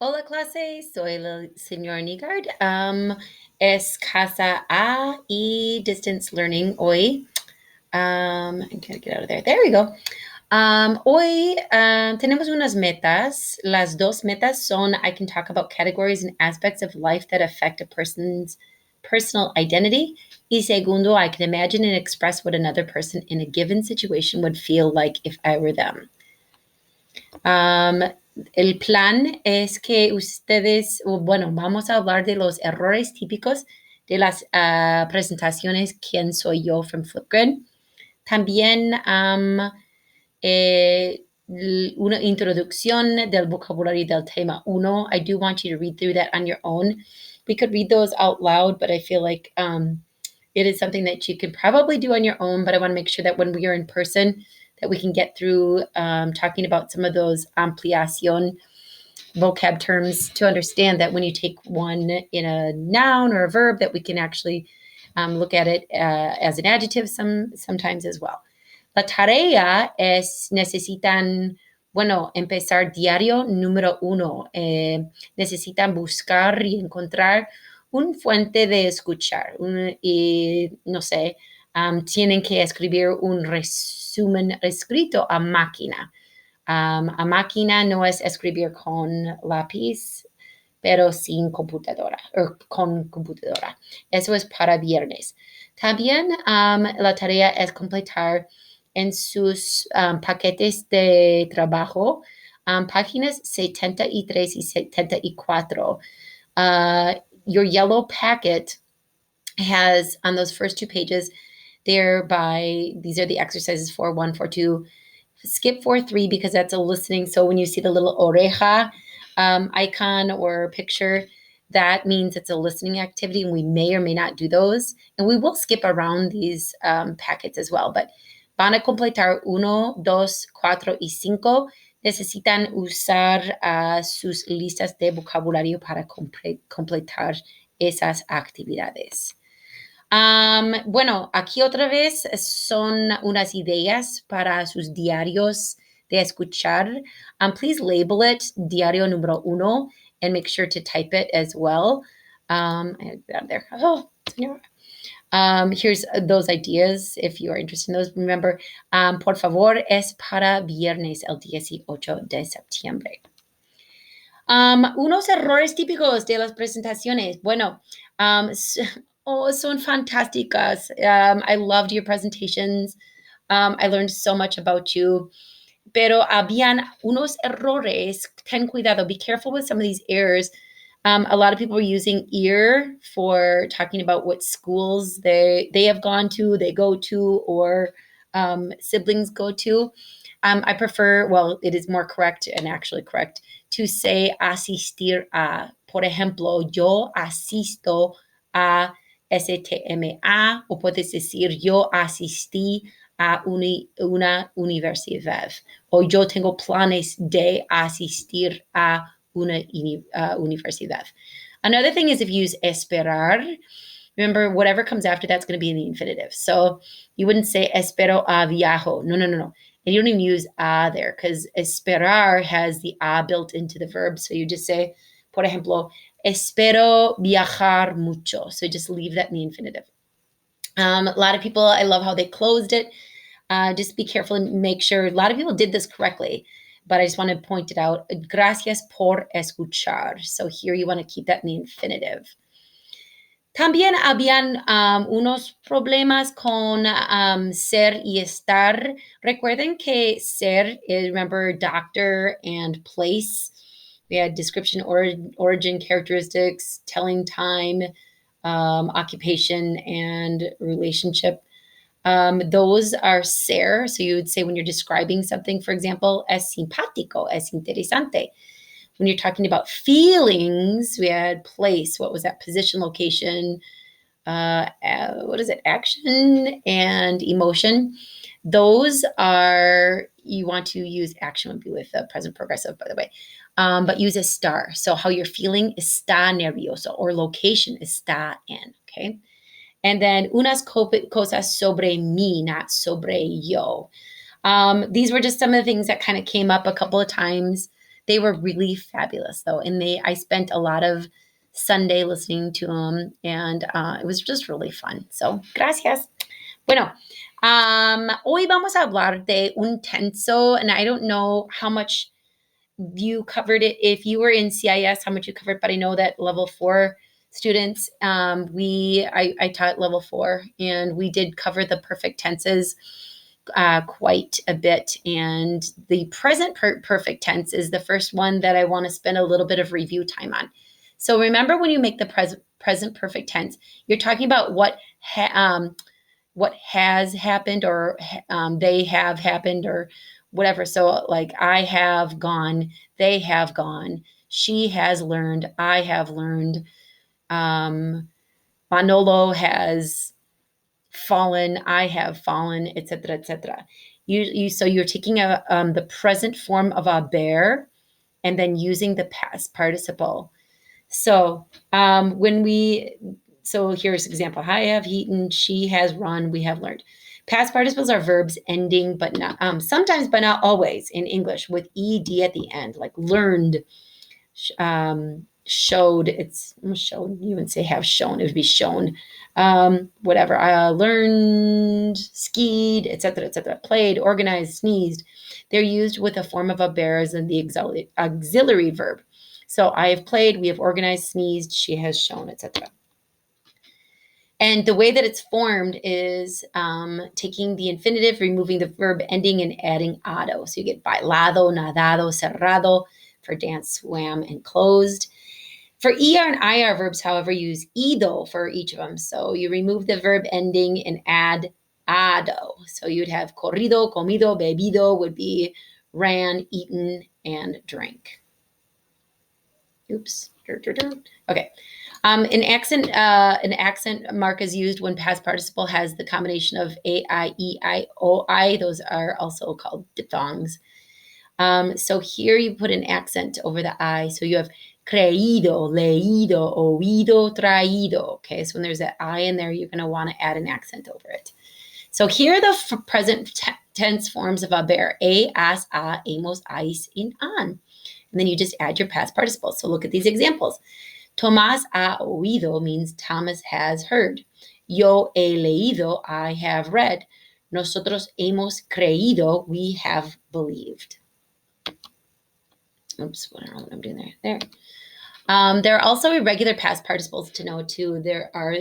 Hola clase, soy la señora Nigard. Es Casa A y Distance Learning hoy. I gotta get out of there. There we go. Hoy tenemos unas metas. Las dos metas son I can talk about categories and aspects of life that affect a person's personal identity. Y segundo, I can imagine and express what another person in a given situation would feel like if I were them. El plan es que ustedes, bueno, vamos a hablar de los errores típicos de las presentaciones ¿Quién soy yo? From Flipgrid. También una introducción del vocabulario del tema 1. I do want you to read through that on your own. We could read those out loud, but I feel like it is something that you could probably do on your own, but I want to make sure that when we are in person, that we can get through talking about some of those ampliación vocab terms to understand that when you take one in a noun or a verb, that we can actually look at it as an adjective sometimes as well. La tarea es, necesitan, bueno, empezar diario número 1. Necesitan buscar y encontrar un fuente de escuchar. Y, no sé, tienen que escribir un resumen escrito a máquina. A máquina no es escribir con lápiz, pero sin computadora, o con computadora. Eso es para viernes. También la tarea es completar en sus paquetes de trabajo páginas 73 y 74. Your yellow packet has, on those first two pages, these are the exercises 4.1, 4.2. Skip 4.3 because that's a listening. So when you see the little oreja icon or picture, that means it's a listening activity, and we may or may not do those. And we will skip around these packets as well. But van a completar 1, 2, 4 y 5. Necesitan usar sus listas de vocabulario para completar esas actividades. Bueno, aquí otra vez son unas ideas para sus diarios de escuchar. Please label it diario número 1 and make sure to type it as well. I had that there. Oh, here's those ideas if you are interested in those. Remember, por favor, es para viernes el 18 de septiembre. Unos errores típicos de las presentaciones. Bueno, son fantásticas. I loved your presentations. I learned so much about you. Pero habían unos errores. Ten cuidado. Be careful with some of these errors. A lot of people are using ear for talking about what schools they have gone to, they go to, or siblings go to. I prefer, well, it is more correct and actually correct to say asistir a. Por ejemplo, yo asisto a STMA, o puedes decir yo asistí a una universidad, o yo tengo planes de asistir a una universidad. Another thing is if you use esperar, remember whatever comes after that's going to be in the infinitive. So you wouldn't say espero a viajo. No. And you don't even use a there because esperar has the a built into the verb. So you just say, por ejemplo, espero viajar mucho. So just leave that in the infinitive. A lot of people, I love how they closed it. Just be careful and make sure. A lot of people did this correctly, but I just want to point it out. Gracias por escuchar. So here you want to keep that in the infinitive. También habían unos problemas con ser y estar. Recuerden que ser, remember doctor and place. We had description, origin, characteristics, telling time, occupation, and relationship. Those are ser. So you would say when you're describing something, for example, es simpático, es interesante. When you're talking about feelings, we had place. What was that? Position, location, what is it? Action and emotion. Those are, you want to use action would be with the present progressive, by the way, but use estar. So how you're feeling, está nervioso, or location, está en, okay? And then unas cosas sobre mí, not sobre yo. These were just some of the things that kind of came up a couple of times They were really fabulous though. And I spent a lot of Sunday listening to them, and it was just really fun. So, gracias. Bueno, hoy vamos a hablar de un tenso, and I don't know how much you covered it if you were in CIS, how much you covered, but I know that level 4 students, I taught level 4, and we did cover the perfect tenses quite a bit. And the present perfect tense is the first one that I want to spend a little bit of review time on. So remember, when you make the present perfect tense, you're talking about what has happened, or they have happened, or whatever. So like, I have gone, they have gone, she has learned, I have learned, Manolo has fallen, I have fallen, etc., etc. So you're taking the present form of a bear and then using the past participle. So so here's an example. I have eaten, she has run, we have learned. Past participles are verbs ending, but not sometimes, but not always in English, with ed at the end, like learned, showed. It's shown. You wouldn't say have shown. It would be shown. Whatever. Learned, skied, etc., etc. Played, organized, sneezed. They're used with a form of a bear as in the auxiliary verb. So I have played, we have organized, sneezed, she has shown, etc. And the way that it's formed is taking the infinitive, removing the verb ending, and adding ado. So you get bailado, nadado, cerrado for dance, swam, and closed. For ER and IR verbs, however, use ido for each of them. So you remove the verb ending and add ado. So you'd have corrido, comido, bebido would be ran, eaten, and drank. Oops. Okay. An accent mark is used when past participle has the combination of A, I, E, I, O, I. Those are also called diphthongs. So here you put an accent over the I. So you have creído, leído, oído, traído. Okay, so when there's that I in there, you're going to want to add an accent over it. So here are the present tense forms of haber: a, as, a, hemos, ais, in, an. And then you just add your past participles. So look at these examples. Tomás ha oído means Thomas has heard. Yo he leído, I have read. Nosotros hemos creído, we have believed. Oops, I don't know what I'm doing there. There are also irregular past participles to know too. There are,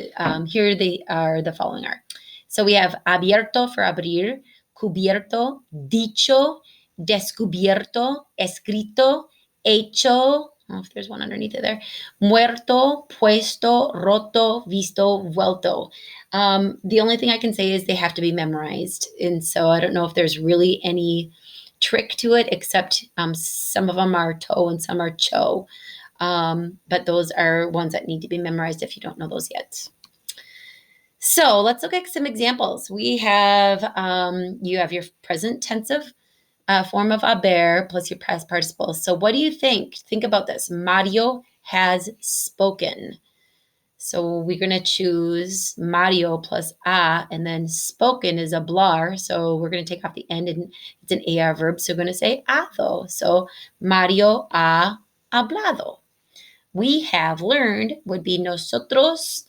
here they are, the following are. So we have abierto for abrir, cubierto, dicho, descubierto, escrito, hecho, I don't know if there's one underneath it there, muerto, puesto, roto, visto, vuelto. The only thing I can say is they have to be memorized. And so I don't know if there's really any trick to it, except some of them are to and some are cho. But those are ones that need to be memorized if you don't know those yet. So let's look at some examples. We have, you have your present tense of form of haber plus your past participle. So what do you think? Think about this. Mario has spoken. So we're going to choose Mario plus a, and then spoken is hablar. So we're going to take off the end, and it's an AR verb. So we're going to say hado. So Mario ha hablado. We have learned would be nosotros,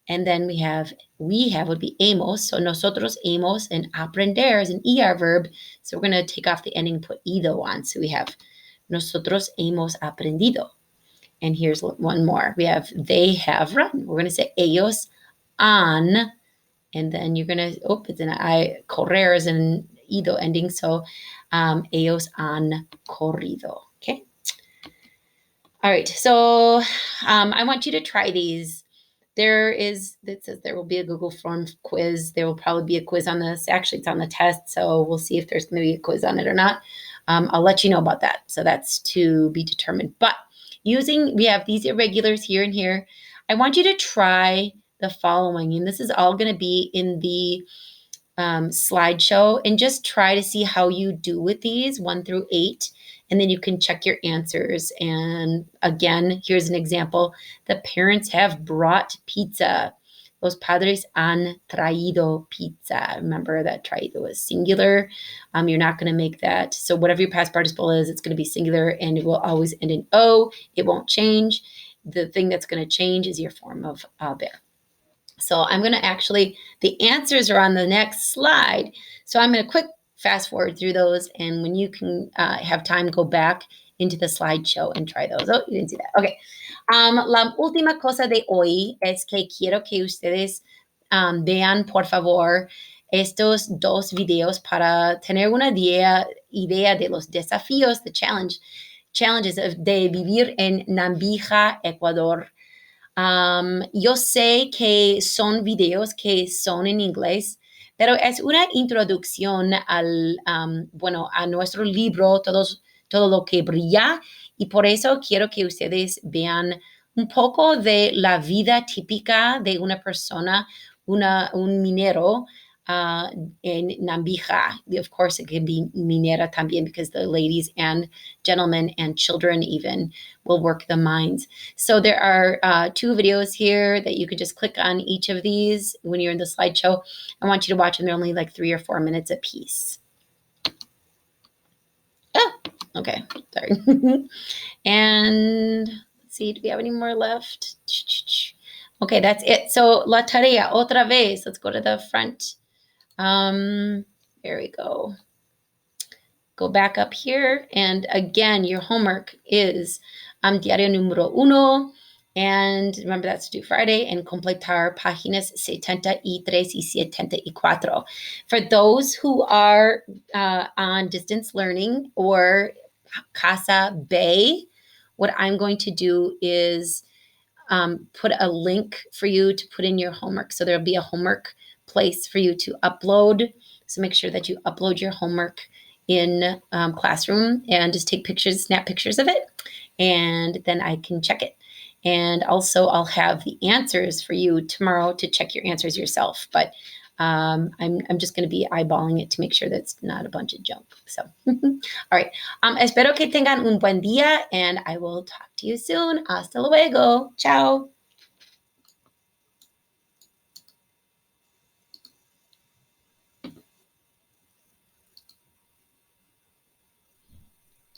and then we have would be hemos. So nosotros hemos, and aprender is an ER verb. So we're going to take off the ending, put ido on. So we have nosotros hemos aprendido. And here's one more. We have they have run. We're going to say ellos han, and then you're going to, it's an I, correr is an ido ending. So ellos han corrido. Okay. All right. So I want you to try these. It says there will be a Google Forms quiz. There will probably be a quiz on this. Actually, it's on the test. So we'll see if there's going to be a quiz on it or not. I'll let you know about that. So that's to be determined. But we have these irregulars here and here. I want you to try the following, and this is all going to be in the slideshow, and just try to see how you do with these 1 through 8, and then you can check your answers. And again, here's an example. The parents have brought pizza. Los padres han traído pizza. Remember that traído is singular. You're not going to make that. So whatever your past participle is, it's going to be singular and it will always end in O. It won't change. The thing that's going to change is your form of haber. So I'm going to actually, the answers are on the next slide. So I'm going to quick fast forward through those. And when you can have time, go back into the slideshow and try those. Oh, you didn't see that. Okay. La última cosa de hoy es que quiero que ustedes vean, por favor, estos dos videos para tener una idea de los desafíos, challenges de vivir en Nambija, Ecuador. Yo sé que son videos que son en inglés, pero es una introducción bueno, a nuestro libro, todo lo que brilla, y por eso quiero que ustedes vean un poco de la vida típica de una persona, un minero, in Nambija. Of course, it can be minera también because the ladies and gentlemen and children even will work the mines. So there are 2 videos here that you could just click on each of these when you're in the slideshow. I want you to watch them. They're only like 3 or 4 minutes a piece. Oh, okay. Sorry. And let's see, do we have any more left? Okay, that's it. So la tarea, otra vez. Let's go to the front. There we go. Go back up here. And again, your homework is diario número 1. And remember, that's due Friday. And completar páginas 73 y 74. For those who are on distance learning or Casa B, what I'm going to do is put a link for you to put in your homework. So there'll be a homework place for you to upload. So make sure that you upload your homework in Classroom and just take pictures, snap pictures of it, and then I can check it. And also I'll have the answers for you tomorrow to check your answers yourself. But I'm just going to be eyeballing it to make sure that's not a bunch of junk. So, all right. Espero que tengan un buen día, and I will talk to you soon. Hasta luego. Ciao.